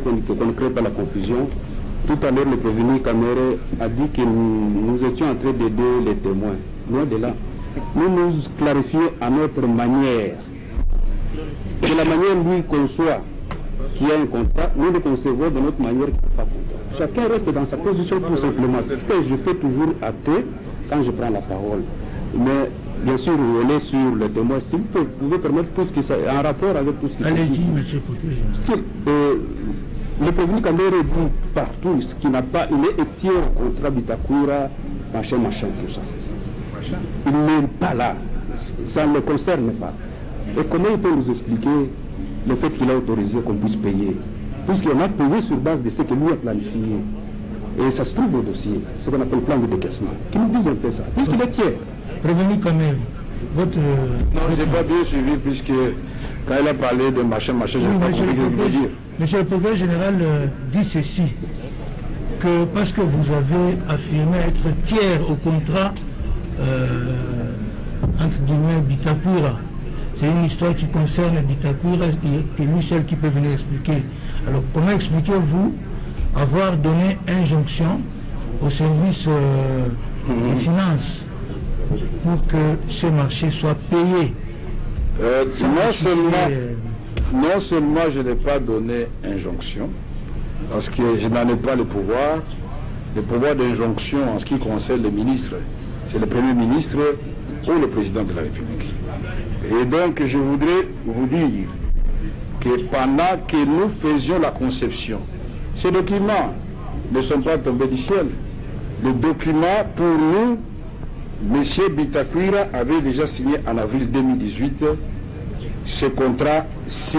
qu'on ne crée pas la confusion. Tout à l'heure, le prévenu Kamere a dit que nous étions en train d'aider les témoins. Loin de là. Nous nous clarifions à notre manière. De la manière lui conçoit qu'il y a un contrat, nous le concevons de notre manière qu'il n'y a pas contrat. Chacun reste dans sa position tout simplement. C'est ce que je fais toujours à thé quand je prends la parole. Mais bien sûr, on est sur le témoin. Si vous pouvez permettre tout ce qui est en rapport avec tout ce qui est. Allez-y, monsieur Procureur. Parce que le prévenu Kamere dit partout ce qui n'a pas, il est étier au contrat Bitakura, machin, tout ça. Il n'est pas là. Ça ne le concerne pas. Et comment il peut nous expliquer le fait qu'il a autorisé qu'on puisse payer? Puisqu'on a payé sur base de ce que lui a planifié. Et ça se trouve au dossier, ce qu'on appelle plan de décaissement. Qui nous disent un peu ça, puisqu'il est tiers. Prévenu Kamere, votre... Non, je n'ai pas bien suivi, puisque quand il a parlé de machin, je n'ai pas compris ce qu'il veut dire. Monsieur le procureur général dit ceci, que parce que vous avez affirmé être tiers au contrat, entre guillemets, Bitakura, c'est une histoire qui concerne Bitakura et c'est lui seul qui peut venir expliquer. Alors comment expliquez-vous avoir donné injonction au service des finances pour que ce marché soit payé? Non seulement je n'ai pas donné injonction, parce que je n'en ai pas le pouvoir. Le pouvoir d'injonction en ce qui concerne les ministres, c'est le Premier ministre ou le Président de la République. Et donc je voudrais vous dire que pendant que nous faisions la conception, ces documents ne sont pas tombés du ciel. Les documents, pour nous, M. Bitakura avait déjà signé en avril 2018 ce contrat-ci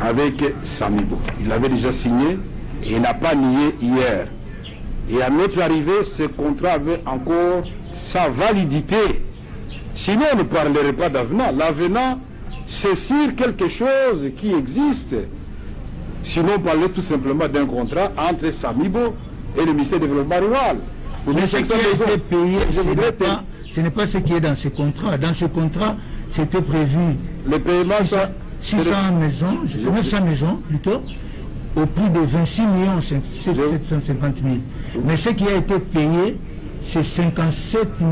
avec Samibo. Il l'avait déjà signé et il n'a pas nié hier. Et à notre arrivée, ce contrat avait encore sa validité. Sinon, on ne parlerait pas d'avenant. L'avenant, c'est sur quelque chose qui existe. Sinon, on parlait tout simplement d'un contrat entre Samibo et le ministère du Développement rural. Mais ce qui a été payé, ce n'est pas ce qui est dans ce contrat. Dans ce contrat, c'était prévu le paiement 900 maisons plutôt, au prix de 26 750 000. Mais ce qui a été payé, c'est 57 600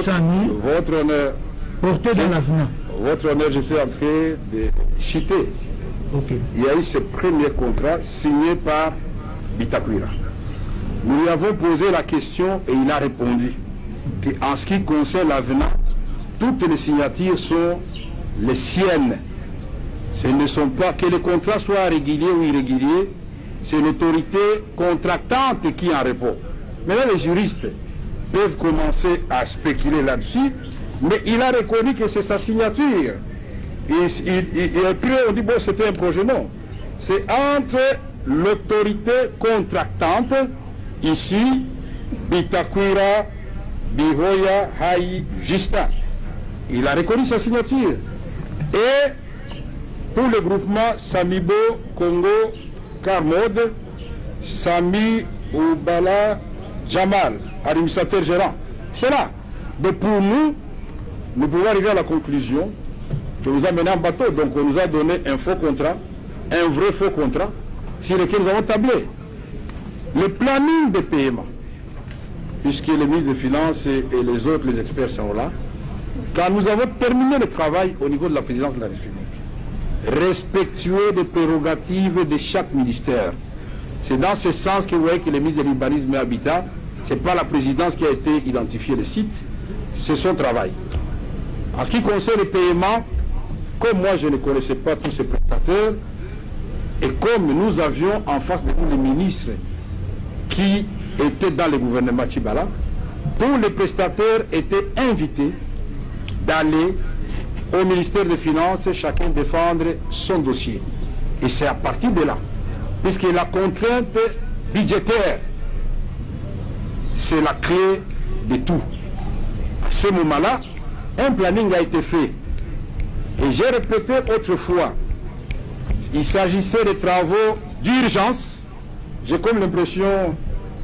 000 votre honneur, portés dans l'avenant. Votre honneur, je suis en train de citer. Okay. Il y a eu ce premier contrat signé par Bitakura. Nous lui avons posé la question et il a répondu qu'en ce qui concerne l'avenant, toutes les signatures sont les siennes. Ce ne sont pas que le contrat soit régulier ou irrégulier, c'est l'autorité contractante qui en répond. Maintenant, les juristes peuvent commencer à spéculer là-dessus, mais il a reconnu que c'est sa signature. Et puis on dit, bon, c'était un projet, non. C'est entre l'autorité contractante, ici, Bitakura, Bihoya, Haï, Vista. Il a reconnu sa signature. Et pour le groupement Samibo, Congo, Karmod, Sami Oubala, Jamal, administrateur gérant. C'est là. Mais pour nous, nous pouvons arriver à la conclusion que nous amenons en bateau. Donc on nous a donné un faux contrat, un vrai faux contrat, sur lequel nous avons tablé. Le planning de paiement, puisque les ministres des Finances et les autres, les experts sont là, quand nous avons terminé le travail au niveau de la présidence de la République, respectueux des prérogatives de chaque ministère. C'est dans ce sens que vous voyez que le ministre de l'Urbanisme et Habitat, ce n'est pas la présidence qui a été identifiée le site, c'est son travail. En ce qui concerne les paiements, comme moi je ne connaissais pas tous ces prestataires, et comme nous avions en face de nous les ministres qui étaient dans le gouvernement Tchibala, tous les prestataires étaient invités d'aller au ministère des Finances, chacun défendre son dossier. Et c'est à partir de là, puisque la contrainte budgétaire, c'est la clé de tout. À ce moment-là, un planning a été fait. Et j'ai répété autrefois, il s'agissait de travaux d'urgence. J'ai comme l'impression,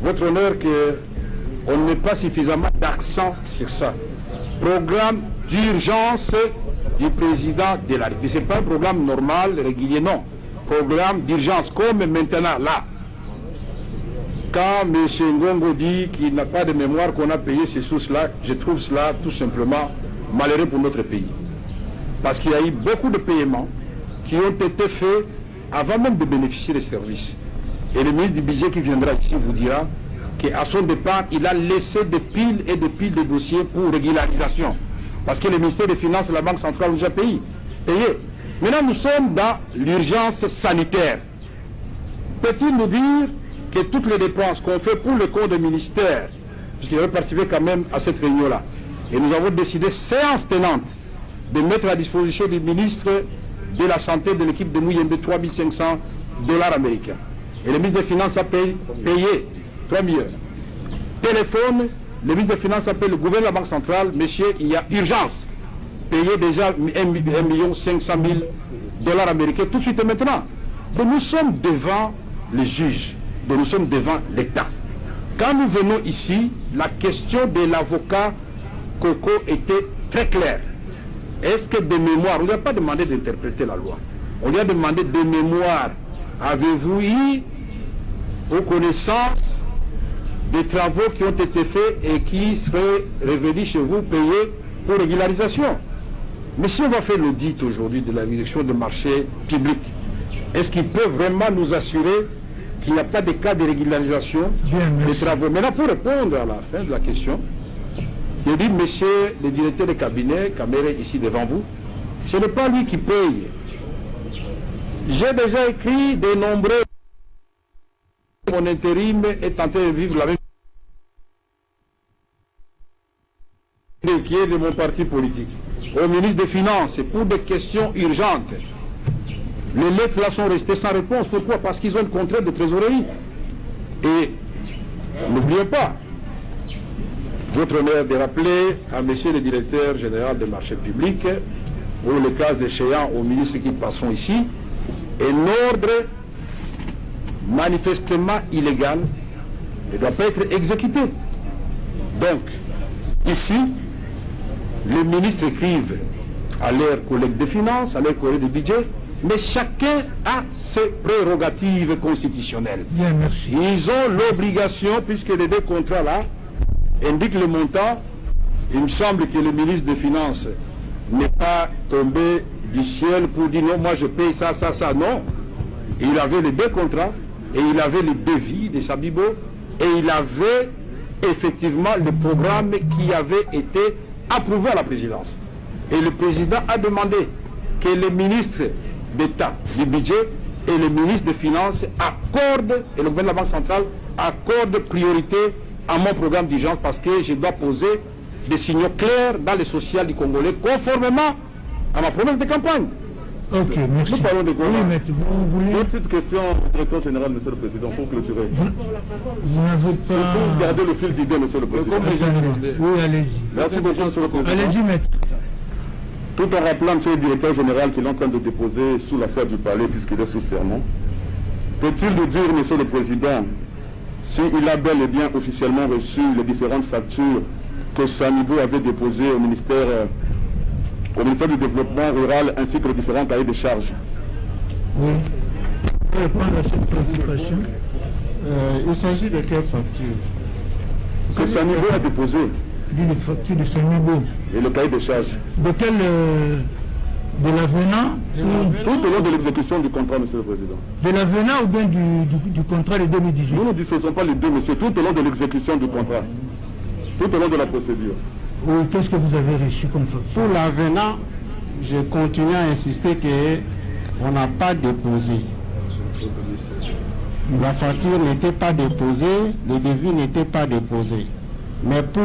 votre honneur, qu'on ne met pas suffisamment d'accent sur ça. Programme d'urgence du président de la République. Ce n'est pas un programme normal, régulier, non. programme d'urgence, comme maintenant là. Quand M. Ngongo dit qu'il n'a pas de mémoire qu'on a payé ces sources-là, je trouve cela tout simplement malheureux pour notre pays. Parce qu'il y a eu beaucoup de paiements qui ont été faits avant même de bénéficier des services. Et le ministre du budget qui viendra ici vous dira qu'à son départ, il a laissé des piles et des piles de dossiers pour régularisation. Parce que le ministère des Finances et la Banque centrale ont déjà payé. Maintenant, nous sommes dans l'urgence sanitaire. Peut-il nous dire que toutes les dépenses qu'on fait pour le compte du ministère, puisqu'il avait participé quand même à cette réunion-là, et nous avons décidé, séance tenante, de mettre à disposition du ministre de la Santé de l'équipe de Mouyembe 3500 $ américains. Et le ministre des Finances a payé 3 millions. Téléphone, le ministre des Finances appelle le gouverneur de la Banque centrale, monsieur, il y a urgence. Payez déjà 1 500 000 $ américains tout de suite et maintenant. Donc nous sommes devant les juges, donc nous sommes devant l'État. Quand nous venons ici, la question de l'avocat Coco était très claire. Est-ce que de mémoire, on ne lui a pas demandé d'interpréter la loi, on lui a demandé de mémoire, avez-vous eu aux connaissances des travaux qui ont été faits et qui seraient revenus chez vous payés pour régularisation? Mais si on va faire l'audit aujourd'hui de la direction de marché public, est-ce qu'il peut vraiment nous assurer qu'il n'y a pas de cas de régularisation des travaux? Maintenant, pour répondre à la fin de la question, je dis, monsieur le directeur de cabinet, caméra ici devant vous, ce n'est pas lui qui paye. J'ai déjà écrit de nombreux... Mon intérim est en train de vivre la même chose qui est de mon parti politique. Au ministre des Finances, pour des questions urgentes. Les lettres là sont restées sans réponse. Pourquoi? Parce qu'ils ont une contrainte de trésorerie. Et n'oubliez pas, votre honneur de rappeler à monsieur le directeur général des marchés publics, ou le cas échéant aux ministres qui passeront ici, un ordre manifestement illégal ne doit pas être exécuté. Donc, ici, les ministres écrivent à leurs collègues de finances, à leurs collègues de budget, mais chacun a ses prérogatives constitutionnelles. Bien, merci. Ils ont l'obligation, puisque les deux contrats-là indiquent le montant. Il me semble que le ministre des Finances n'est pas tombé du ciel pour dire non, moi je paye ça, ça, ça. Non. Il avait les deux contrats et il avait le devis de Sabibo et il avait effectivement le programme qui avait été approuvé à la présidence. Et le président a demandé que le ministre d'État du budget et le ministre des Finances accordent, et le gouvernement de la Banque centrale accorde priorité à mon programme d'urgence parce que je dois poser des signaux clairs dans le social du Congolais conformément à ma promesse de campagne. Ok, merci. Nous parlons de quoi? Oui, mais vous voulez... Une petite question au directeur général, monsieur le Président, pour clôturer. Vous n'avez pas... Pour garder le fil d'idée, monsieur le Président. Oui, allez-y. Merci beaucoup, monsieur le Président. Allez-y, maître. Tout en rappelant, monsieur le directeur général, qu'il est en train de déposer sous l'affaire du palais, puisqu'il est sous serment, peut-il nous dire, monsieur le Président, s'il a bel et bien officiellement reçu les différentes factures que Sanibo avait déposées au ministère du Développement Rural, ainsi que les différents cahiers de charges? Oui. Pour répondre à cette préoccupation. Il s'agit de quelle facture? Que Sanibo a déposé. Les factures de Sanibo. Et le cahier de charges. De quel... de l'avenant Tout au long de l'exécution du contrat, monsieur le Président. De l'avenant ou bien du contrat de 2018? Nous ne disposons pas les deux, monsieur, tout au long de l'exécution du contrat. Tout au long de la procédure. Oui, qu'est-ce que vous avez reçu comme facture? Pour l'avenant, je continue à insister qu'on n'a pas déposé. La facture n'était pas déposée, le devis n'était pas déposé. Mais pour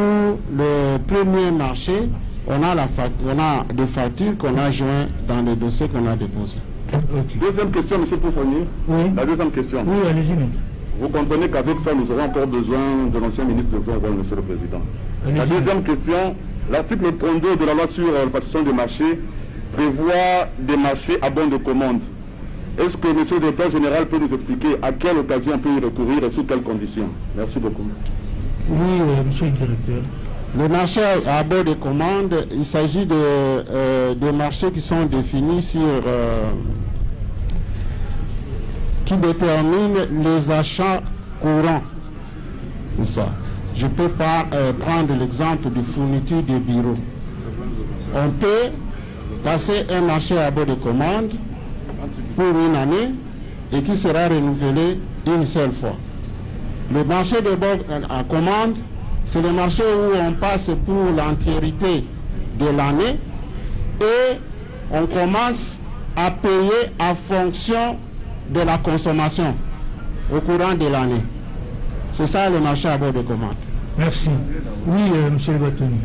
le premier marché, on a des factures qu'on a jointes dans le dossier qu'on a déposé. Okay. Deuxième question, monsieur Poussonier. Oui. La deuxième question. Oui, allez-y, maître. Vous comprenez qu'avec ça, nous aurons encore besoin de l'ancien ministre de Voix, monsieur le Président. La deuxième question, l'article 32 de la loi sur la passation des marchés prévoit des marchés à bon de commande. Est-ce que monsieur le directeur général peut nous expliquer à quelle occasion on peut y recourir et sous quelles conditions? Merci beaucoup. Oui, monsieur le directeur. Le marché à bord de commande, il s'agit de marchés qui sont définis sur qui détermine les achats courants. C'est ça. Je ne peux pas prendre l'exemple de fourniture des bureaux. On peut passer un marché à bord de commande pour une année et qui sera renouvelé une seule fois. Le marché de bord à commande, c'est le marché où on passe pour l'entièreté de l'année et on commence à payer en fonction de la consommation au courant de l'année. C'est ça le marché à bord de commande. Merci. Oui, monsieur le Batoni.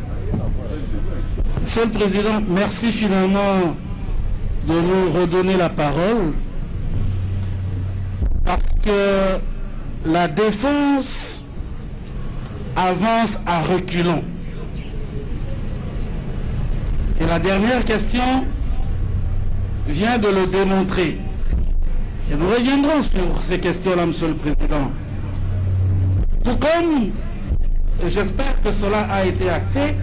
Monsieur le Président, merci finalement de nous redonner la parole parce que la défense avance à reculons. Et la dernière question vient de le démontrer. Et nous reviendrons sur ces questions-là, Monsieur le Président. Tout comme, et j'espère que cela a été acté,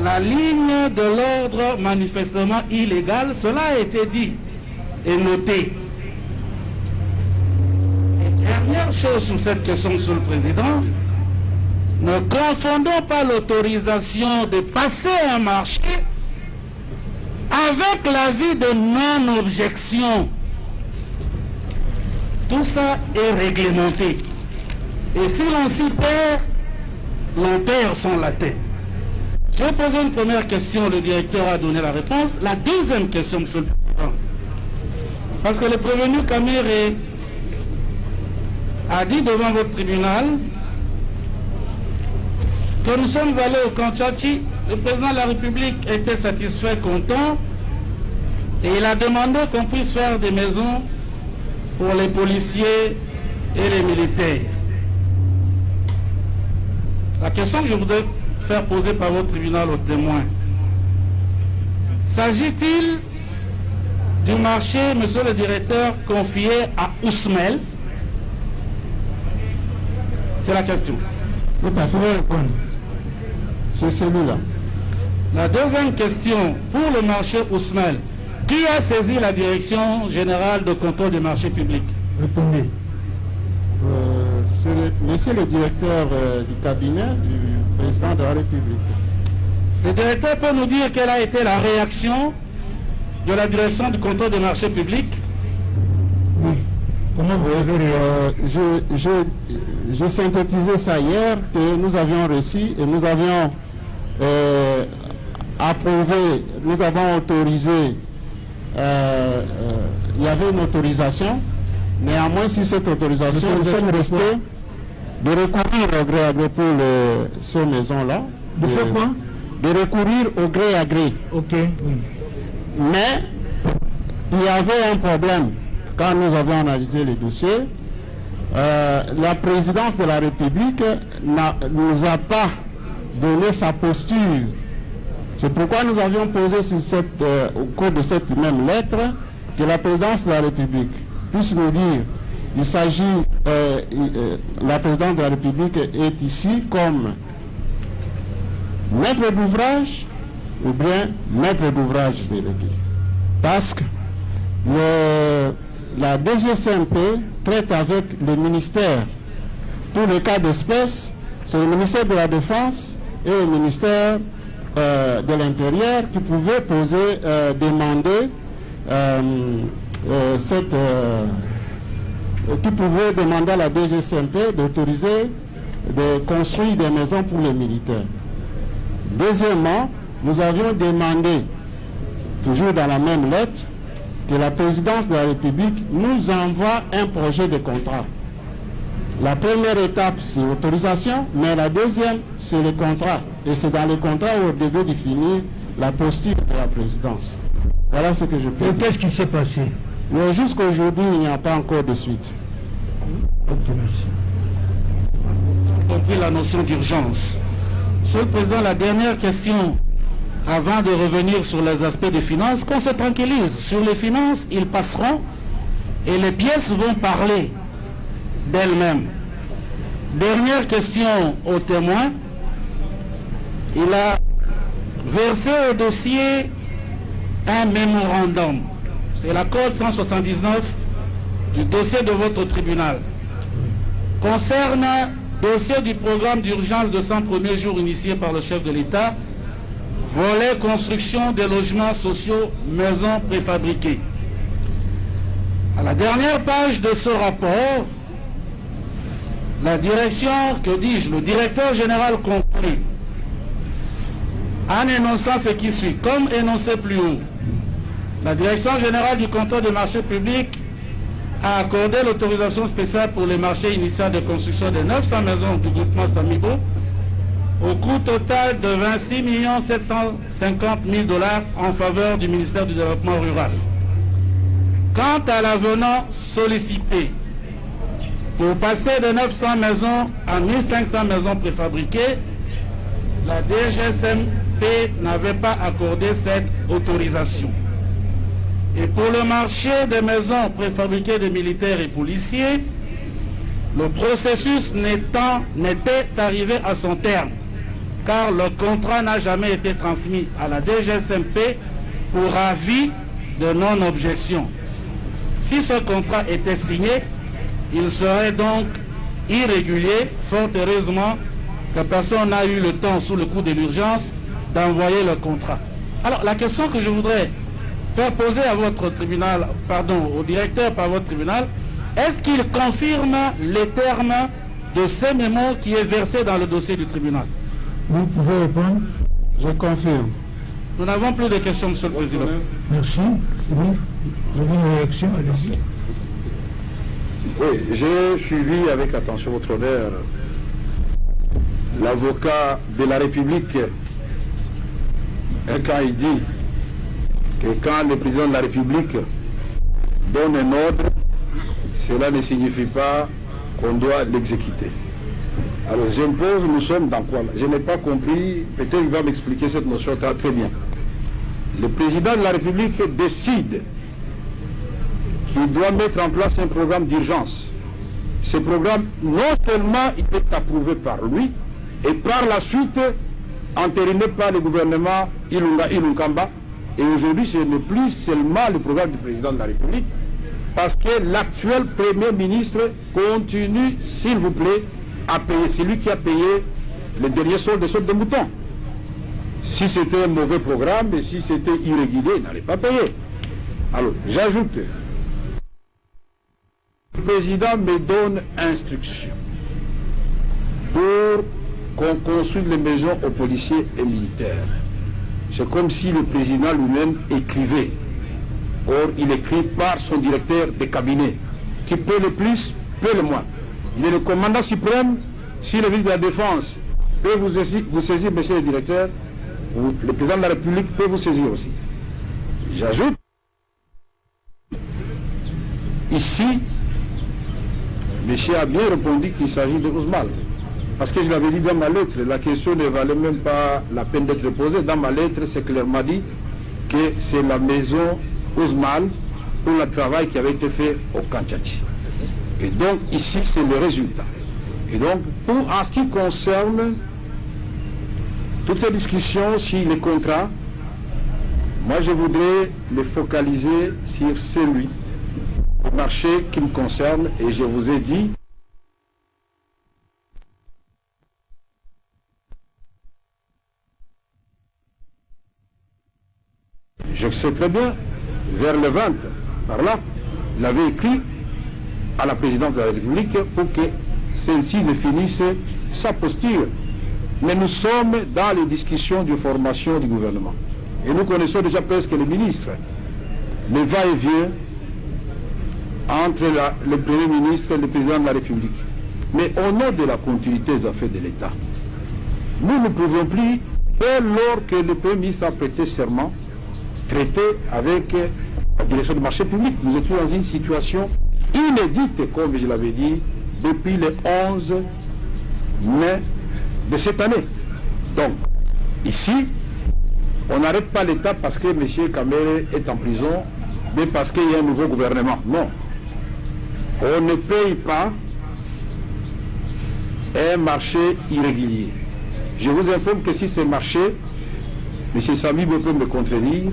la ligne de l'ordre manifestement illégal, cela a été dit et noté. Et dernière chose sur cette question, Monsieur le Président, ne confondons pas l'autorisation de passer un marché avec l'avis de non-objection. Tout ça est réglementé. Et si l'on s'y perd, l'on perd son latin. Je vais poser une première question, le directeur a donné la réponse. La deuxième question, Monsieur le Président. Parce que le prévenu Kamere a dit devant votre tribunal que nous sommes allés au Kanchachi, le président de la République était satisfait, content, et il a demandé qu'on puisse faire des maisons pour les policiers et les militaires. La question que je voudrais faire poser par votre tribunal aux témoins, s'agit-il du marché, monsieur le directeur, confié à Ousmel? C'est la question. Vous pouvez répondre. C'est celui-là. La deuxième question, pour le marché Ousmel, qui a saisi la direction générale de contrôle des marchés publics? Répondez. Monsieur le directeur du cabinet du président de la République. Le directeur peut nous dire quelle a été la réaction de la direction du contrôle des marchés publics? Oui. Comment vous avez réagi? Je synthétisais ça hier, que nous avions reçu et nous avions approuvé, nous avons autorisé, il y avait une autorisation. Néanmoins, si cette autorisation, nous sommes restés de recourir au gré à gré pour ces maisons-là. De faire quoi? De recourir au gré à gré. Ok, oui. Mais il y avait un problème quand nous avions analysé les dossiers. La présidence de la République nous a pas donné sa posture. C'est pourquoi nous avions posé au cours de cette même lettre que la présidence de la République puisse nous dire, il s'agit, la présidence de la République est ici comme maître d'ouvrage ou bien maître d'ouvrage délégué. Parce que la DGCMP traite avec le ministère. Pour le cas d'espèce, c'est le ministère de la Défense et le ministère de l'Intérieur qui pouvaient demander qui pouvait demander à la DGCMP d'autoriser de construire des maisons pour les militaires. Deuxièmement, nous avions demandé, toujours dans la même lettre, que la présidence de la République nous envoie un projet de contrat. La première étape, c'est l'autorisation, mais la deuxième, c'est le contrat. Et c'est dans le contrat où on devait définir la posture de la présidence. Voilà ce que je peux dire. Et qu'est-ce qui s'est passé? Mais jusqu'à aujourd'hui, il n'y a pas encore de suite. Ok, merci. Compris la notion d'urgence. Monsieur le Président, la dernière question, avant de revenir sur les aspects des finances, qu'on se tranquillise. Sur les finances, ils passeront et les pièces vont parler d'elles-mêmes. Dernière question au témoin. Il a versé au dossier un mémorandum. C'est la code 179 du dossier de votre tribunal concerne le dossier du programme d'urgence de 100 premiers jours initié par le chef de l'État, volet construction des logements sociaux, maisons préfabriquées. À la dernière page de ce rapport, la direction, que dis-je, le directeur général compris, en énonçant ce qui suit, comme énoncé plus haut, la direction générale du contrôle des marchés publics a accordé l'autorisation spéciale pour les marchés initiaux de construction de 900 maisons du groupement Samibo au coût total de 26 750 000 $ en faveur du ministère du Développement rural. Quant à l'avenant sollicité pour passer de 900 maisons à 1500 maisons préfabriquées, la DGSMP n'avait pas accordé cette autorisation. Et pour le marché des maisons préfabriquées de militaires et policiers, le processus n'était arrivé à son terme, car le contrat n'a jamais été transmis à la DGSMP pour avis de non-objection. Si ce contrat était signé, il serait donc irrégulier, fort heureusement que personne n'a eu le temps, sous le coup de l'urgence, d'envoyer le contrat. Alors, la question que je voudrais faire poser à votre tribunal, pardon, au directeur par votre tribunal, est-ce qu'il confirme les termes de ce mémo qui est versé dans le dossier du tribunal? Vous pouvez répondre. Je confirme. Nous n'avons plus de questions, Monsieur le Président. Merci. Oui, vous avez une réaction, allez-y. Oui, j'ai suivi avec attention votre honneur l'avocat de la République quand il dit que quand le président de la République donne un ordre, cela ne signifie pas qu'on doit l'exécuter. Alors j'impose, nous sommes dans quoi? Je n'ai pas compris, peut-être il va m'expliquer cette notion très bien. Le président de la République décide qu'il doit mettre en place un programme d'urgence. Ce programme, non seulement il est approuvé par lui, et par la suite entériné par le gouvernement Ilunga-Ilunkamba, et aujourd'hui ce n'est plus seulement le programme du président de la République, parce que l'actuel Premier ministre continue, s'il vous plaît, à payer. C'est lui qui a payé le dernier solde de mouton. Si c'était un mauvais programme et si c'était irrégulier, il n'allait pas payer. Alors, j'ajoute, le président me donne instruction pour qu'on construise les maisons aux policiers et militaires. C'est comme si le président lui-même écrivait. Or, il écrit par son directeur de cabinet, qui peut le plus, peut le moins. Il est le commandant suprême. Si le ministre de la Défense peut vous saisir, monsieur le directeur, le président de la République peut vous saisir aussi. J'ajoute, ici, monsieur a bien répondu qu'il s'agit de Ousmane. Parce que je l'avais dit dans ma lettre, la question ne valait même pas la peine d'être posée. Dans ma lettre, c'est clairement dit que c'est la maison Ousmane pour le travail qui avait été fait au Kantchachi. Et donc, ici, c'est le résultat. Et donc, en ce qui concerne toutes ces discussions sur les contrats, moi, je voudrais les focaliser sur celui, le marché qui me concerne, et je vous ai dit, je sais très bien, vers le 20, par là, il avait écrit à la présidente de la République pour que celle-ci ne finisse sa posture. Mais nous sommes dans les discussions de formation du gouvernement. Et nous connaissons déjà presque les ministres. Le va-et-vient entre le Premier ministre et le président de la République. Mais au nom de la continuité des affaires de l'État, nous ne pouvons plus, dès lors que le Premier ministre a prêté serment, traiter avec la direction du marché public. Nous étions dans une situation inédite, comme je l'avais dit, depuis le 11 mai de cette année. Donc, ici, on n'arrête pas l'État parce que M. Kamere est en prison, mais parce qu'il y a un nouveau gouvernement. Non. On ne paye pas un marché irrégulier. Je vous informe que si ce marché, M. Sami peut me contredire,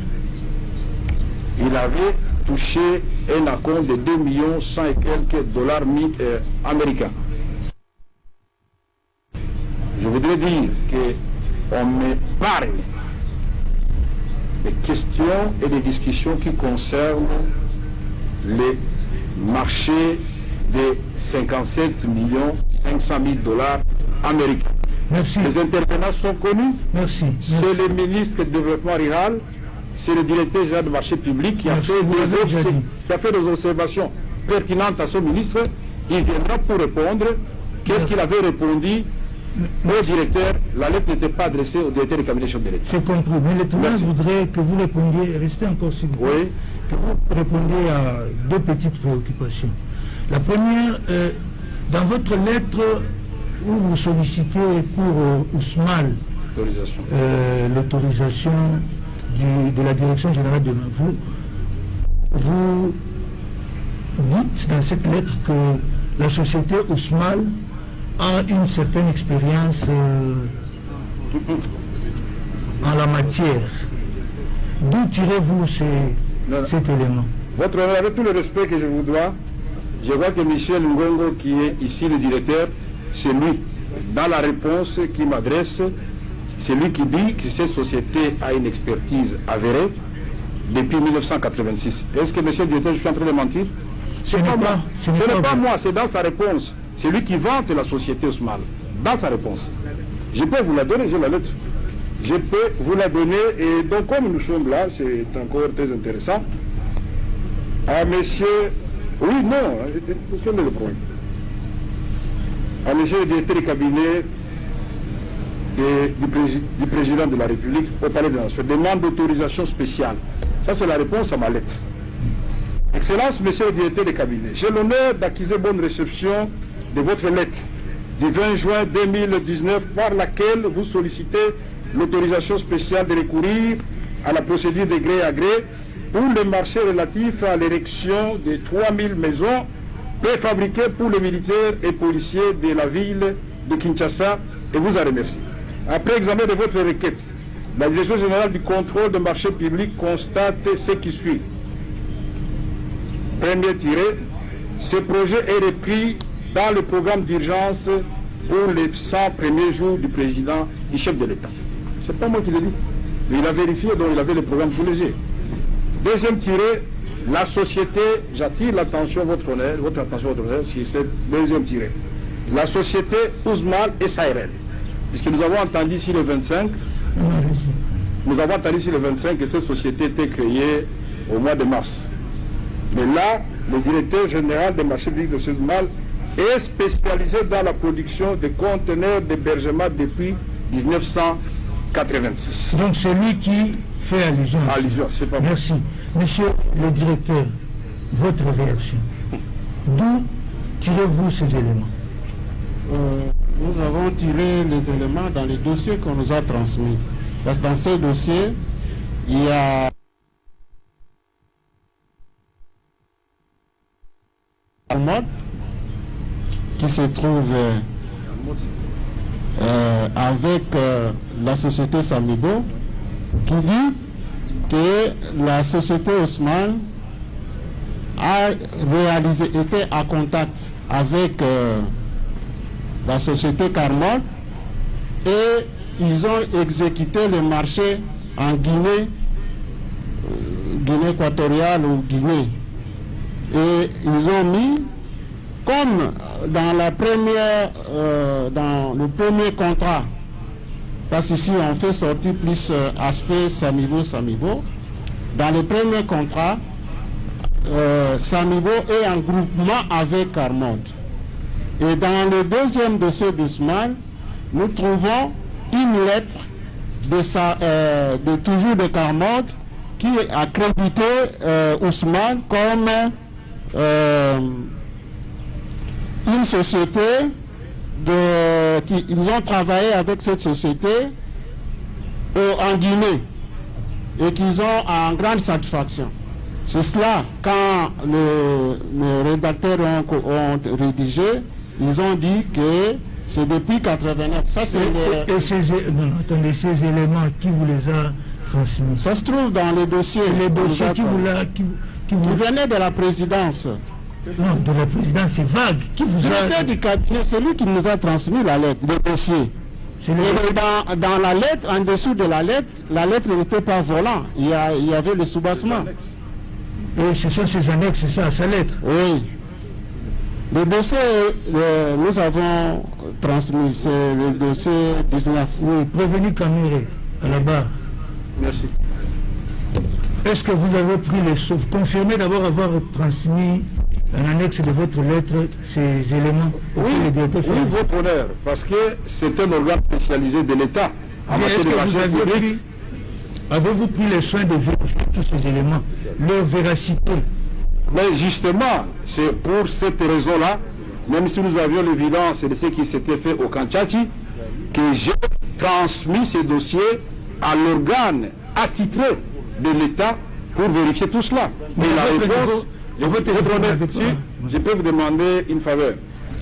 il avait touché un acompte de 2 100 000 et quelques dollars américains. Je voudrais dire qu'on me parle des questions et des discussions qui concernent les marchés de 57 500 000 dollars américains. Merci. Les intervenants sont connus. Merci. C'est le ministre du Développement rural, c'est le directeur général du marché public qui a fait des observations pertinentes à son ministre. Il viendra pour répondre. Qu'est-ce qu'il avait répondu au directeur? La lettre n'était pas adressée au directeur du cabinet chef de l'État. C'est compris. Mais le tribunal voudrait que vous répondiez, restez encore s'il vous plaît, oui, que vous répondiez à deux petites préoccupations. La première, dans votre lettre où vous sollicitez pour Ousmane l'autorisation de la direction générale de l'Info, vous dites dans cette lettre que la société Ousmane a une certaine expérience en la matière. D'où tirez-vous cet élément? Votre honneur, avec tout le respect que je vous dois, je vois que Michel Ngongo, qui est ici le directeur, c'est lui, dans la réponse qu'il m'adresse, c'est lui qui dit que cette société a une expertise avérée depuis 1986. Est-ce que, monsieur le directeur, je suis en train de mentir? Ce n'est pas moi, c'est dans sa réponse. C'est lui qui vante la société Ousmane, dans sa réponse. Je peux vous la donner, j'ai la lettre. Je peux vous la donner, et donc comme nous sommes là, c'est encore très intéressant. À monsieur... Oui, non, quel est le problème? À monsieur le directeur du cabinet du président de la République au Palais de la Nation, demande d'autorisation spéciale. Ça, c'est la réponse à ma lettre. Excellence, monsieur le directeur du cabinet, j'ai l'honneur d'acquiser bonne réception de votre lettre du 20 juin 2019 par laquelle vous sollicitez l'autorisation spéciale de recourir à la procédure de gré à gré pour le marché relatif à l'érection de 3000 maisons préfabriquées pour les militaires et policiers de la ville de Kinshasa, et vous en remercie. Après examen de votre requête, la Direction générale du contrôle des marchés publics constate ce qui suit. Premier tiré, ce projet est repris dans le programme d'urgence pour les 100 premiers jours du président et chef de l'État. Ce n'est pas moi qui le dis. Il a vérifié, donc il avait le programme sous les yeux. Deuxième tiré, la société, j'attire l'attention, votre attention, sur cette deuxième tiré. La société Ousmane SARL. Puisque nous avons entendu ici le 25, que cette société était créée au mois de mars. Mais là, le directeur général des marchés publics de Ousmane est spécialisé dans la production de conteneurs d'hébergement depuis 1986. Donc c'est lui qui fait allusion. C'est pas Merci. Monsieur le directeur, votre réaction. D'où tirez-vous ces éléments? Nous avons tiré les éléments dans les dossiers qu'on nous a transmis. Parce que dans ces dossiers, il y a un mode qui se trouve avec la société Samibo, qui dit que la société Ousmane a été en contact avec la société Carmol et ils ont exécuté le marché en Guinée, Guinée équatoriale ou Guinée. Et ils ont mis, comme dans le premier contrat, parce qu'ici on fait sortir plus aspect Samibo, dans le premier contrat, Samibo est en groupement avec Carmod. Et dans le deuxième dossier d'Ousmane, nous trouvons une lettre de toujours de Carmod qui a crédité Ousmane comme une société ils ont travaillé avec cette société en Guinée et qu'ils ont en grande satisfaction. C'est cela, quand les rédacteurs ont rédigé, ils ont dit que c'est depuis 89. Ça, c'est attendez, ces éléments, qui vous les a transmis? Ça se trouve dans les dossiers. Les dossiers qui Qui venait de la présidence. Non, de la présidence, c'est vague. Qui vous a... du cabinet, celui qui nous a transmis la lettre, le dossier. Dans la lettre, en dessous de la lettre n'était pas volant. Il y avait le soubassement. Et ce sont ces annexes, c'est ça, sa lettre? Oui. Le dossier, nous avons transmis, c'est le dossier 19. Oui, prévenu Kamere, à la barre. Merci. Est-ce que vous avez pris les sauves? Confirmez d'abord avoir transmis en annexe de votre lettre ces éléments. Oui, votre honneur, parce que c'est un organe spécialisé de l'État. Est-ce que vous avez-vous pris les soins de vérifier tous ces éléments, leur véracité? Mais justement, c'est pour cette raison-là, même si nous avions l'évidence de ce qui s'était fait au Kanchati, que j'ai transmis ces dossiers à l'organe attitré de l'État pour vérifier tout cela. Mais la réponse, je peux vous demander une faveur.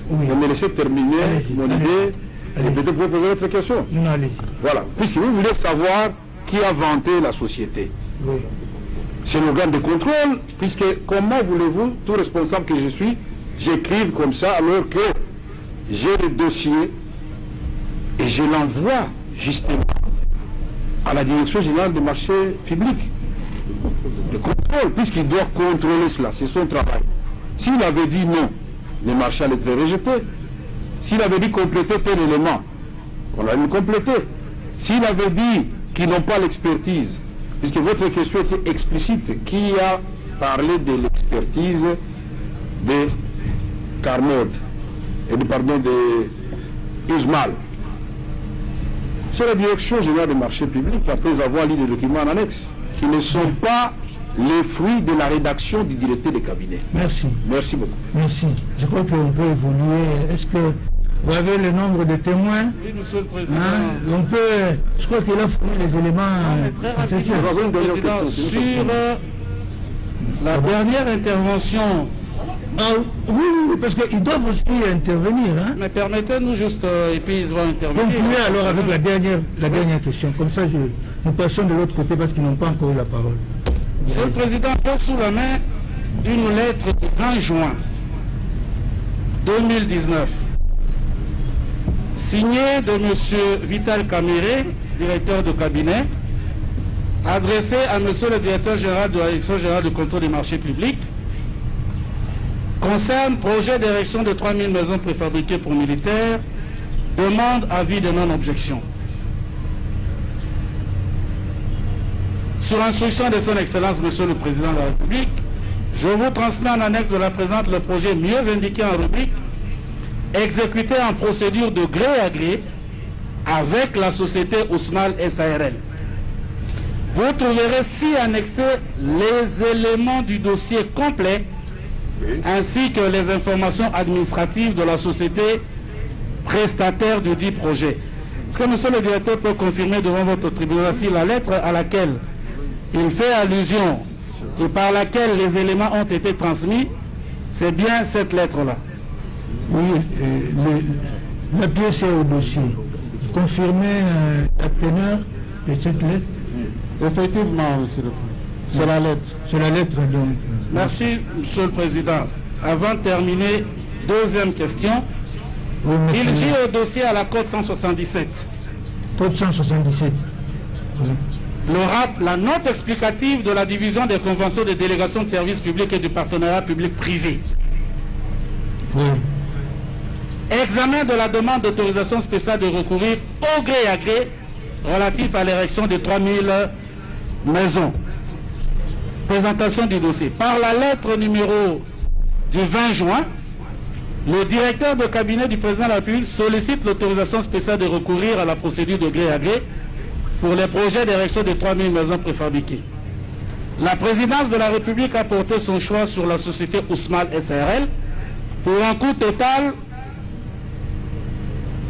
Oui. Vous me laissez terminer mon idée et peut-être vous poser votre question. Non, allez-y. Voilà. Puisque vous voulez savoir qui a vanté la société. Oui. C'est l'organe de contrôle, puisque comment voulez-vous, tout responsable que je suis, j'écrive comme ça alors que j'ai le dossier et je l'envoie justement à la direction générale des marchés publics. Le contrôle, puisqu'il doit contrôler cela, c'est son travail. S'il avait dit non, le marché allait être rejeté. S'il avait dit compléter tel élément, on allait le compléter. S'il avait dit qu'ils n'ont pas l'expertise, puisque votre question était explicite, qui a parlé de l'expertise de Carmode et de Ismaël? C'est la direction générale des marchés publics, après avoir lu les documents en annexe, qui ne sont pas les fruits de la rédaction du directeur de cabinet. Merci. Merci beaucoup. Merci. Je crois qu'on peut évoluer. Est-ce que vous avez le nombre de témoins? Oui, monsieur le président. On peut, je crois qu'il a fourni les éléments. Très rapidement, monsieur le président, sur la dernière intervention. Oui, parce qu'ils doivent aussi intervenir. Hein? Mais permettez-nous juste, et puis ils vont intervenir. Concluez alors avec la dernière question. Comme ça, nous passons de l'autre côté parce qu'ils n'ont pas encore eu la parole. Monsieur le Président, j'ai sous la main une lettre du 20 juin 2019, signée de M. Vital Kamere, directeur de cabinet, adressée à M. le directeur général de la Direction générale de contrôle des marchés publics, concerne projet d'érection de 3000 maisons préfabriquées pour militaires, demande avis de non-objection. Sur instruction de son Excellence, Monsieur le Président de la République, je vous transmets en annexe de la présente le projet mieux indiqué en rubrique, exécuté en procédure de gré à gré avec la société Ousmal SARL. Vous trouverez ci annexé les éléments du dossier complet ainsi que les informations administratives de la société prestataire du dit projet. Est-ce que monsieur le directeur peut confirmer devant votre tribunal si la lettre à laquelle il fait allusion et par laquelle les éléments ont été transmis, c'est bien cette lettre-là? Oui, la pièce est au dossier. Vous confirmez la teneur de cette lettre? Effectivement, monsieur le président. C'est la lettre. C'est la lettre, donc. Merci, monsieur le président. Avant de terminer, deuxième question. Oui, il dit au dossier à la code 177. Code 177. Oui. La note explicative de la division des conventions de délégation de services publics et du partenariat public-privé. Oui. Examen de la demande d'autorisation spéciale de recourir au gré à gré relatif à l'érection de 3000 maisons. Présentation du dossier. Par la lettre numéro du 20 juin, le directeur de cabinet du président de la République sollicite l'autorisation spéciale de recourir à la procédure de gré à gré pour les projets d'érection de 3000 maisons préfabriquées. La présidence de la République a porté son choix sur la société Ousmal SARL pour un coût total,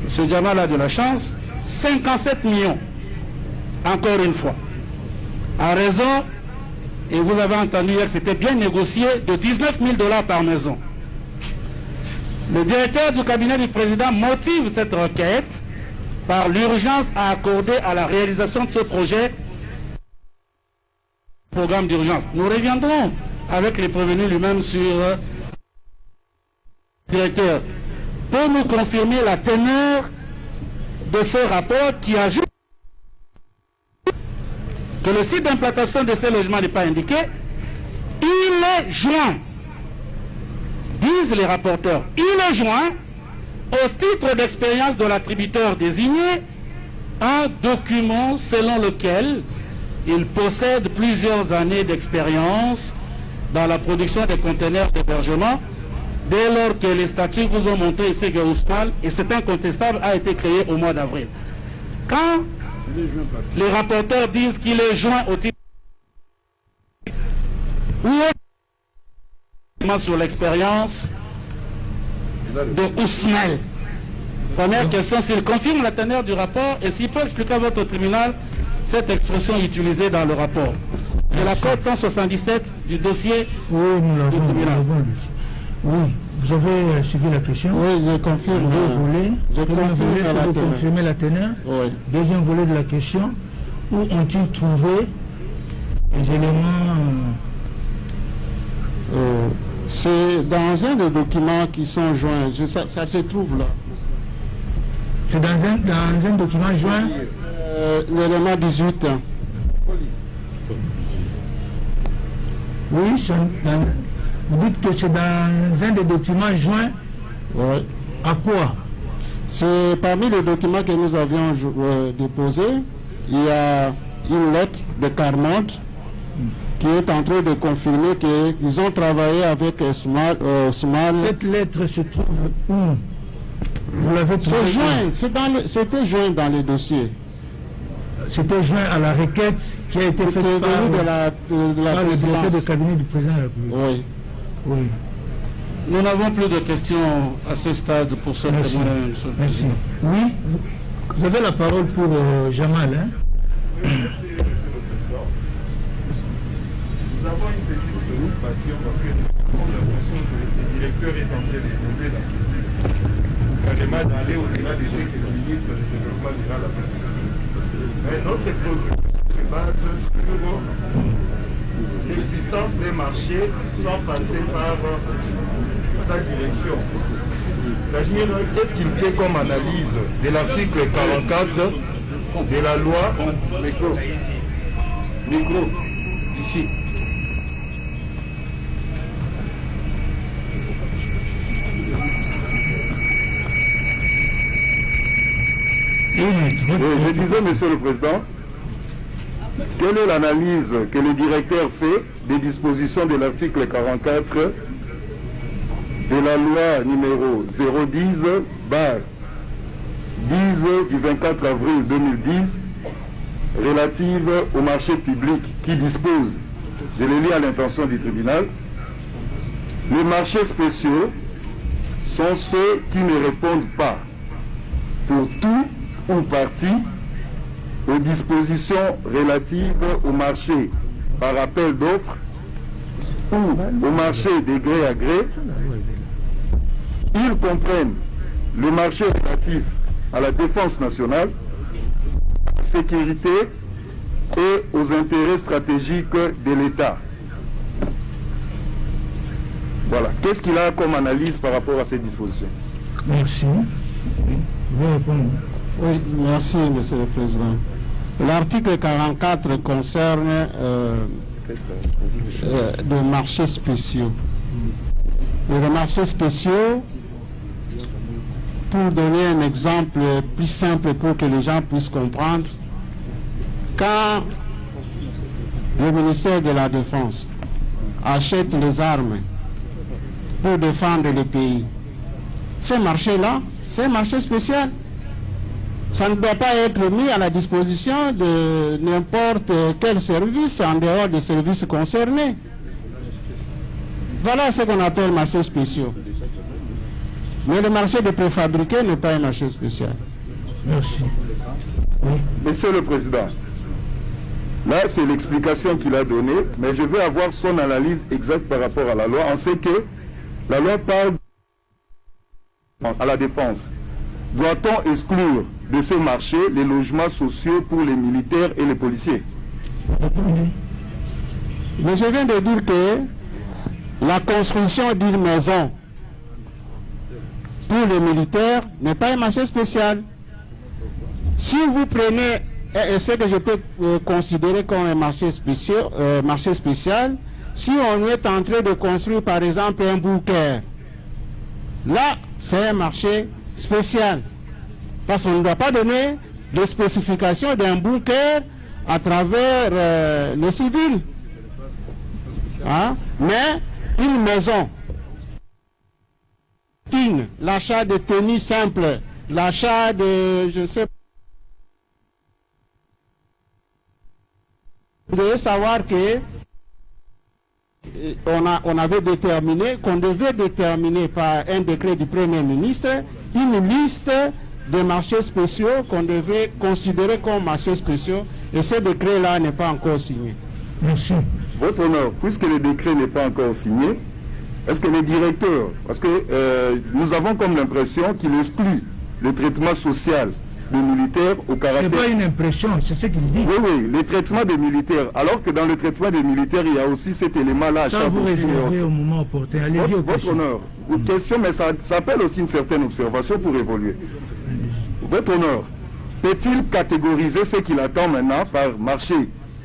M. Jamal a de la chance, 57 millions, encore une fois, à raison, et vous avez entendu hier que c'était bien négocié, de 19 000 $ par maison. Le directeur du cabinet du président motive cette requête par l'urgence à accorder à la réalisation de ce projet programme d'urgence. Nous reviendrons avec les prévenus lui-même sur le directeur. Peut nous confirmer la teneur de ce rapport qui ajoute que le site d'implantation de ces logements n'est pas indiqué, il est joint, disent les rapporteurs, il est joint au titre d'expérience de l'attributeur désigné un document selon lequel il possède plusieurs années d'expérience dans la production des conteneurs d'hébergement, dès lors que les statuts vous ont montré ici que Ousmane, et c'est incontestable, a été créé au mois d'avril. Quand les rapporteurs disent qu'il est joint au titre où est sur l'expérience de Ousmane. Première question, s'il confirme la teneur du rapport et s'il peut expliquer à votre tribunal cette expression utilisée dans le rapport. C'est la code 177 du dossier du tribunal. Oui, vous avez suivi la question. Oui, je confirme. Deux volets. Je confirme est-ce que vous confirmez la teneur? Oui. Deuxième volet de la question, où ont-ils trouvé les éléments? C'est dans un des documents qui sont joints. Ça se trouve là. C'est dans un document joint? L'élément 18. Oui, vous dites que c'est dans un des documents joints. Oui. À quoi? C'est parmi les documents que nous avions déposés. Il y a une lettre de Carmode qui est en train de confirmer qu'ils ont travaillé avec Ousmane. Cette lettre se trouve où? Vous l'avez trouvée? C'était joint dans le dossier. C'était joint à la requête qui a été faite par le directeur de cabinet du président de la République. Oui. Oui. Nous n'avons plus de questions à ce stade pour ce témoignage. Merci. Oui, vous avez la parole pour Jamal. Hein? Nous avons une petite préoccupation parce que nous avons l'impression que le directeur est en train de tomber dans cette idée. Carrément d'aller au-delà de ce que le ministre du développement rural a fait. Mais notre préoccupation se base sur l'existence des marchés sans passer par sa direction. C'est-à-dire, qu'est-ce qu'il fait comme analyse de l'article 44 de la loi Micro, ici. Je disais, Monsieur le Président, quelle est l'analyse que le directeur fait des dispositions de l'article 44 de la loi numéro 010 10 du 24 avril 2010 relative au marché public qui dispose, je le lis à l'intention du tribunal, les marchés spéciaux sont ceux qui ne répondent pas pour tout ou partie aux dispositions relatives au marché par appel d'offres ou au marché de gré à gré. Ils comprennent le marché relatif à la défense nationale, à la sécurité et aux intérêts stratégiques de l'État. Voilà. Qu'est-ce qu'il a comme analyse par rapport à ces dispositions? Merci. Je vais répondre. Oui, merci, Monsieur le Président. L'article 44 concerne les marchés spéciaux. Et les marchés spéciaux, pour donner un exemple plus simple pour que les gens puissent comprendre, quand le ministère de la Défense achète les armes pour défendre le pays, ces marchés-là, c'est un marché spécial. Ça ne doit pas être mis à la disposition de n'importe quel service en dehors des services concernés. Voilà ce qu'on appelle marché spéciaux. Mais le marché de préfabriqués n'est pas un marché spécial. Merci. Oui. Monsieur le Président, là c'est l'explication qu'il a donnée, mais je veux avoir son analyse exacte par rapport à la loi. On sait que la loi parle à la défense. Doit-on exclure de ces marchés les logements sociaux pour les militaires et les policiers? Mais je viens de dire que la construction d'une maison pour les militaires n'est pas un marché spécial. Si vous prenez, et ce que je peux considérer comme un marché spécial, si on est en train de construire par exemple un bunker, là c'est un marché spécial. Parce qu'on ne doit pas donner les spécifications d'un bunker à travers les civils. Hein? Mais une maison, l'achat de tenues simples, l'achat de, je sais pas, vous devez savoir que on avait déterminé, qu'on devait déterminer par un décret du Premier ministre une liste de marchés spéciaux qu'on devait considérer comme marchés spéciaux, et ce décret-là n'est pas encore signé. Merci. Votre honneur, puisque le décret n'est pas encore signé, est-ce que les directeurs, parce que nous avons comme l'impression qu'il exclut le traitement social des militaires au caractère... C'est pas une impression, c'est ce qu'il dit. Oui, oui, le traitement des militaires, alors que dans le traitement des militaires, il y a aussi cet élément-là. Ça vous réservez au moment opportun. Allez-y aux Votre honneur, une question, mais ça appelle aussi une certaine observation pour évoluer. Votre honneur, peut-il catégoriser ce qu'il attend maintenant par marché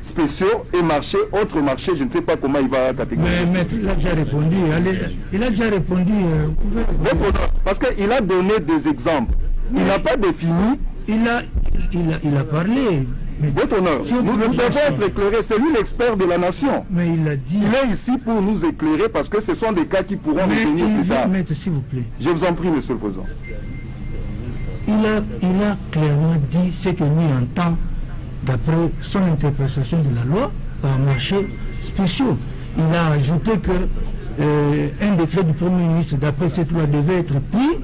spéciaux et marché, autre marché, je ne sais pas comment il va catégoriser. Mais il a déjà répondu. Il a déjà répondu. Votre honneur, parce qu'il a donné des exemples. Il n'a pas défini. Il a parlé. Mais votre honneur, nous devons être éclairés. C'est lui l'expert de la nation. Mais il a dit. Il est ici pour nous éclairer parce que ce sont des cas qui pourront nous venir plus tard. Mettre, s'il vous plaît. Je vous en prie, monsieur le président. Il a clairement dit ce que lui entend d'après son interprétation de la loi par marché spéciaux. Il a ajouté que un décret du Premier ministre d'après cette loi devait être pris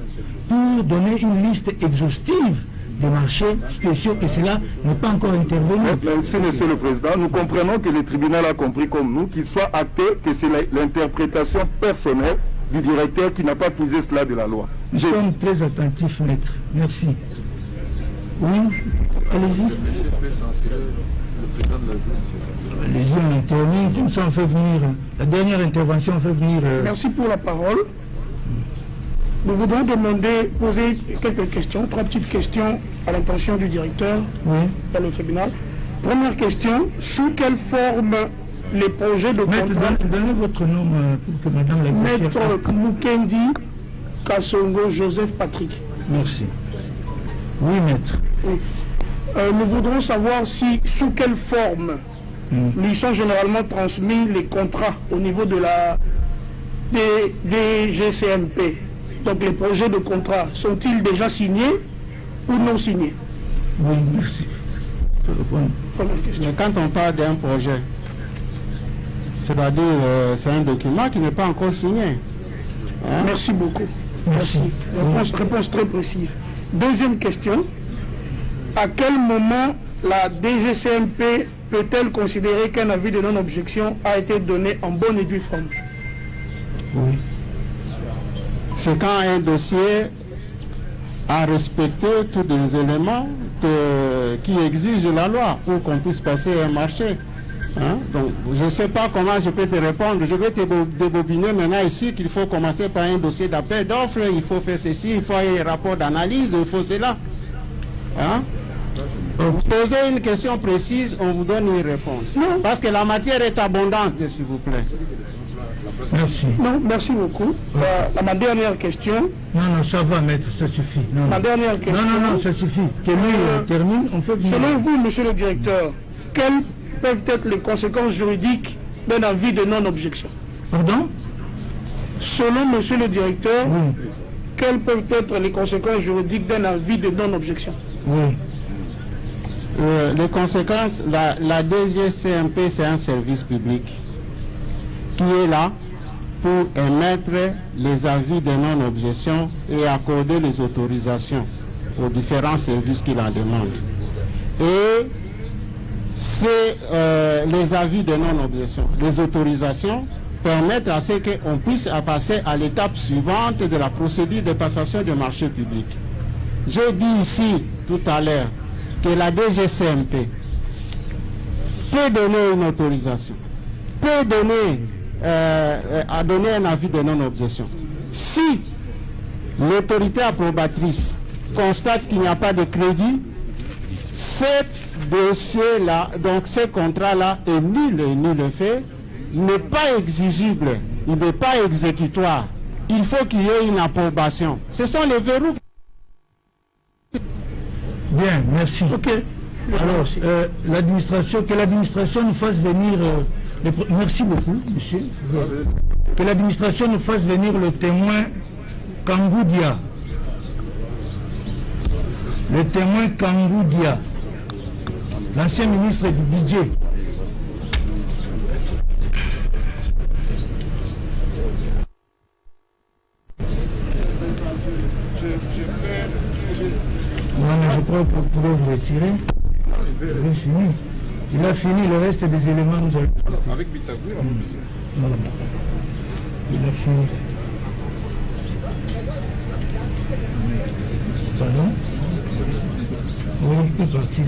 pour donner une liste exhaustive des marchés spéciaux, et cela n'est pas encore intervenu. Merci, monsieur le président. Nous comprenons que le tribunal a compris comme nous qu'il soit acté que c'est l'interprétation personnelle du directeur qui n'a pas puisé cela de la loi. Nous sommes très attentifs, maître. Merci. Oui, allez-y. Allez-y, on termine. Comme ça, on fait venir. La dernière intervention, on fait venir. Merci pour la parole. Nous voudrons poser quelques questions, 3 petites questions à l'intention du directeur par le tribunal. Première question, sous quelle forme les projets de contrat... Donnez votre nom pour que madame la Maître Mukendi Kassongo Joseph Patrick. Merci. Oui, maître. Oui. Nous voudrons savoir si, sous quelle forme lui sont généralement transmis les contrats au niveau de la DGCMP. Donc les projets de contrat, sont-ils déjà signés ou non signés? Oui, merci. Quand on parle d'un projet, c'est-à-dire c'est un document qui n'est pas encore signé. Hein? Merci beaucoup. Merci. Réponse très précise. Deuxième question. À quel moment la DGCMP peut-elle considérer qu'un avis de non-objection a été donné en bonne et due forme? Oui. C'est quand un dossier a respecté tous les éléments qui exigent la loi pour qu'on puisse passer un marché. Hein? Donc, je ne sais pas comment je peux te répondre. Je vais te débobiner maintenant ici qu'il faut commencer par un dossier d'appel d'offres, il faut faire ceci, il faut un rapport d'analyse, il faut cela. Hein? Vous posez une question précise, on vous donne une réponse. Non. Parce que la matière est abondante, s'il vous plaît. Merci. Non, merci beaucoup. Ma dernière question. Non, ça va, maître, ça suffit. Ma dernière question. Non, ça suffit. Que lui termine, on fait venir. Selon vous, monsieur le directeur, quelles peuvent être les conséquences juridiques d'un avis de non-objection? Pardon? Selon monsieur le directeur, oui. Quelles peuvent être les conséquences juridiques d'un avis de non-objection? Oui. Les conséquences, la DGCMP, c'est un service public qui est là pour émettre les avis de non-objection et accorder les autorisations aux différents services qui la demandent. Et c'est les avis de non-objection, les autorisations permettent à ce qu'on puisse passer à l'étape suivante de la procédure de passation de marché public. J'ai dit ici tout à l'heure que la DGCMP peut donner une autorisation, peut donner a donné un avis de non-objection. Si l'autorité approbatrice constate qu'il n'y a pas de crédit, ce dossier-là, donc ce contrat-là est nul et nul fait, n'est pas exigible, il n'est pas exécutoire. Il faut qu'il y ait une approbation. Ce sont les verrous. Bien, merci. Ok. Alors, l'administration, que l'administration nous fasse venir... merci beaucoup, monsieur. Que l'administration nous fasse venir le témoin Kangoudia. Le témoin Kangoudia, l'ancien ministre du budget. Non, mais je crois que vous pouvez vous retirer. Il fini. Il a fini, le reste des éléments nous allons... Avec Bitagouira, il a fini. Pardon? Oui, il est parti.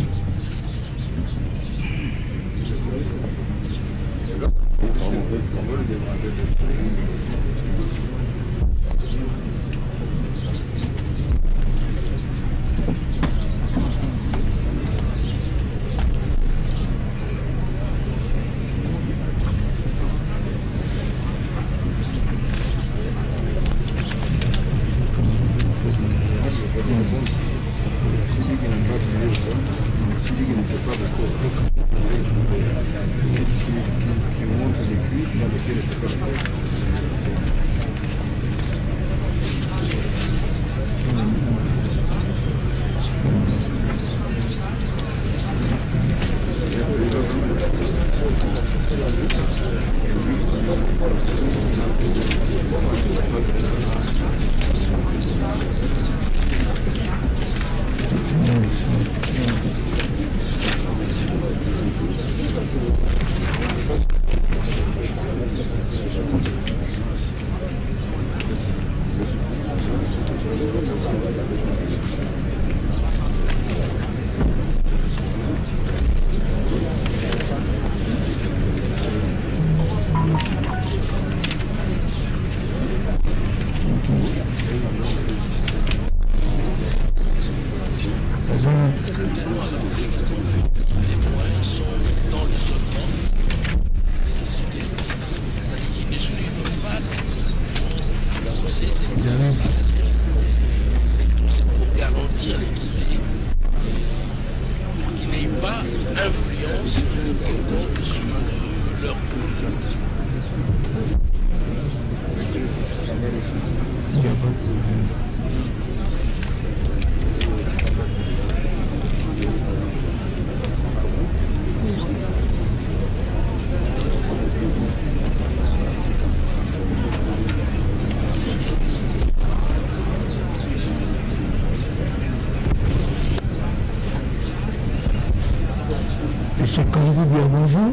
Monsieur Kangoudia, bonjour.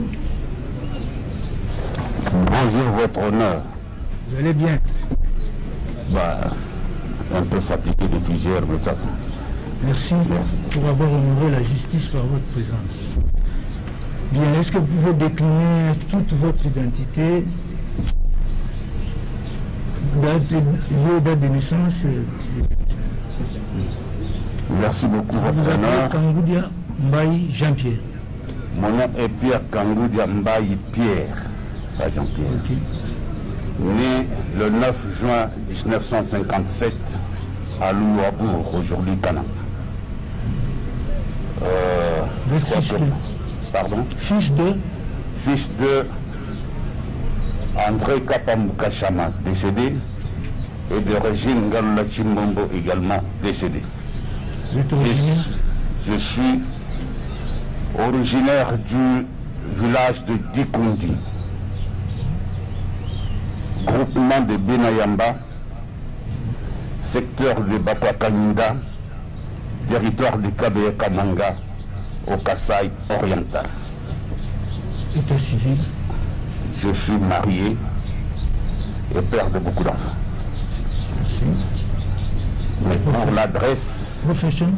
Bonjour, votre honneur. Vous allez bien? Un peu fatigué de plusieurs, mais ça... Merci pour avoir honoré la justice par votre présence. Bien, est-ce que vous pouvez décliner toute votre identité, date de naissance? Merci beaucoup, votre vous honneur. appelez Kangoudia Mbaye Jean-Pierre. Mon nom est Pierre Kangoudia Mbaye Pierre, pas Jean-Pierre. Okay. Né le 9 juin 1957 à Louabourg, aujourd'hui Ghana. Fils de... Pardon? Fils de... Fils de André Kapambouka Chama, décédé, et de Régine Galula Chimbombo, également décédé. Je suis originaire du village de Dikundi, groupement de Benayamba, secteur de Bakwakaninda, territoire de Kabeye Kamanga, au Kasaï oriental. État civil. Je suis marié et père de beaucoup d'enfants. Merci. Mais pour l'adresse, Profession.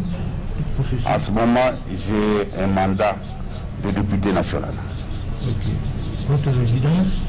en ce moment, j'ai un mandat de député national. Ok. Votre résidence?